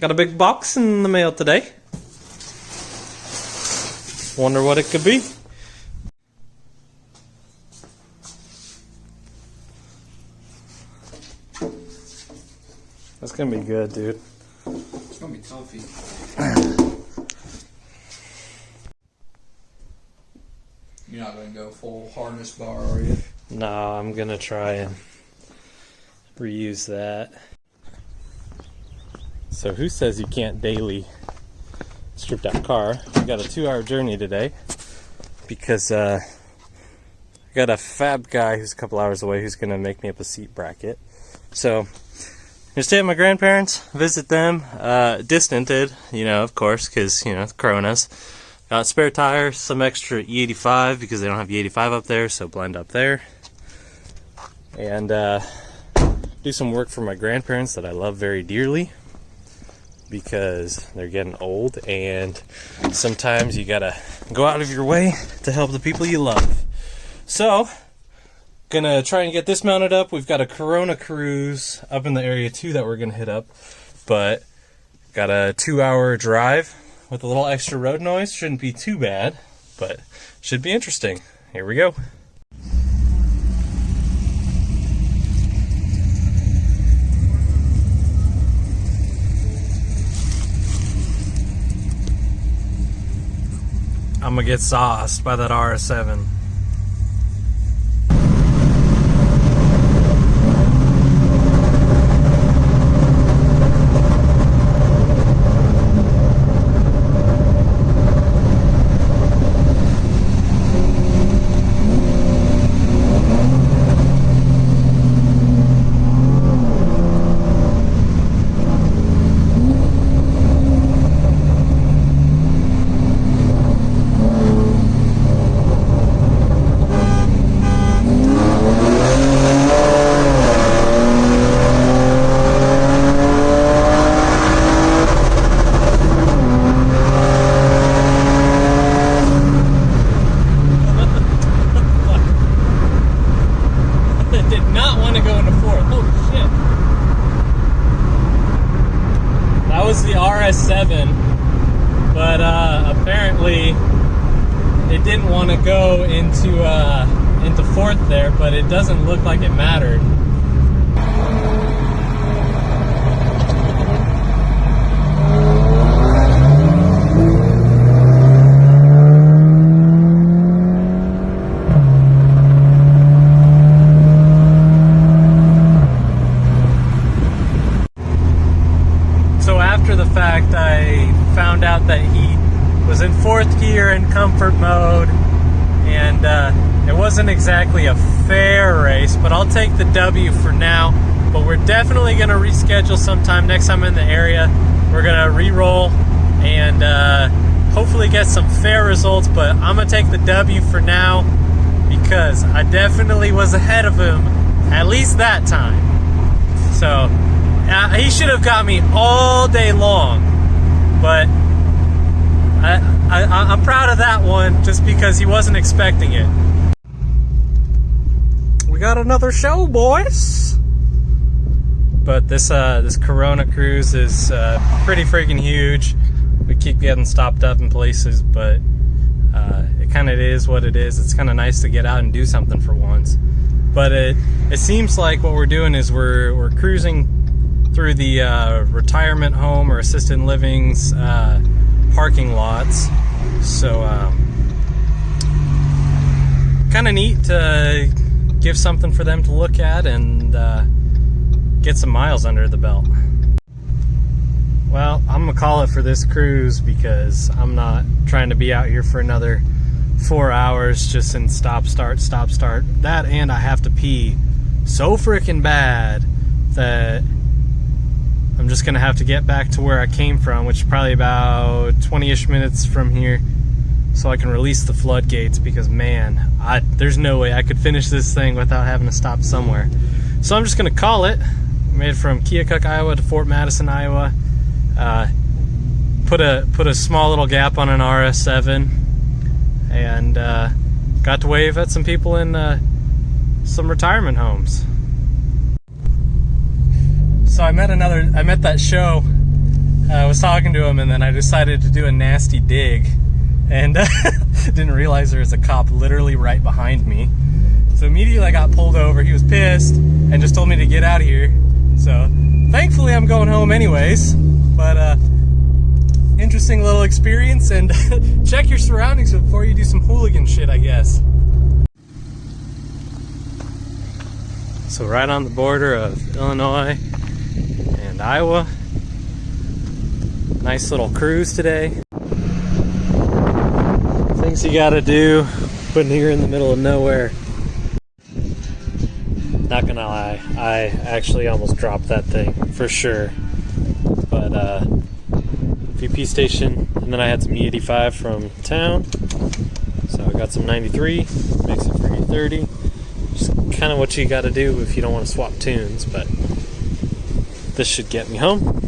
Got a big box in the mail today. Wonder what it could be. That's gonna be good, dude. It's gonna be toughy. You're not gonna go full harness bar, are you? No, I'm gonna try and reuse that. So who says you can't daily strip that car? We got a 2-hour journey today because I got a fab guy who's a couple hours away who's gonna make me up a seat bracket. So gonna stay at my grandparents, visit them, distanted, you know, of course, because, you know, Coronas. Got spare tires, some extra E85 because they don't have E85 up there, so blend up there. And do some work for my grandparents that I love very dearly because they're getting old and sometimes you gotta go out of your way to help the people you love. So, gonna try and get this mounted up. We've got a Corona cruise up in the area too that we're gonna hit up, but got a 2-hour drive with a little extra road noise. Shouldn't be too bad, but should be interesting. Here we go. I'm gonna get sauced by that RS7. The RS7, but apparently it didn't want to go into fourth there, but it doesn't look like it mattered. After the fact, I found out that he was in fourth gear in comfort mode, and it wasn't exactly a fair race, but I'll take the W for now. But we're definitely going to reschedule sometime next time in the area. We're going to re-roll and hopefully get some fair results, but I'm going to take the W for now because I definitely was ahead of him, at least that time. So he should have got me all day long, but I'm proud of that one just because he wasn't expecting it. We got another show, boys. But this Corona cruise is pretty freaking huge. We keep getting stopped up in places, but it kind of is what it is. It's kind of nice to get out and do something for once. But it seems like what we're doing is we're cruising through the retirement home or assisted living's parking lots. So kind of neat to give something for them to look at and get some miles under the belt. Well, I'm gonna call it for this cruise because I'm not trying to be out here for another 4 hours just in stop start. That, and I have to pee so freaking bad that I'm just gonna have to get back to where I came from, which is probably about 20-ish minutes from here, so I can release the floodgates, because man, there's no way I could finish this thing without having to stop somewhere. So I'm just gonna call it. Made it from Keokuk, Iowa to Fort Madison, Iowa. Put a small little gap on an RS7, and got to wave at some people in some retirement homes. So I met that SHO I was talking to him, and then I decided to do a nasty dig, and didn't realize there was a cop literally right behind me. So immediately I got pulled over. He was pissed and just told me to get out of here. So thankfully I'm going home anyways. But interesting little experience, and check your surroundings before you do some hooligan shit, I guess. So right on the border of Illinois and Iowa. Nice little cruise today. Things you gotta do when you're in the middle of nowhere. Not gonna lie, I actually almost dropped that thing for sure. But VP station, and then I had some E85 from town. So I got some 93, mix it for E30. Just kind of what you gotta do if you don't want to swap tunes, but this should get me home.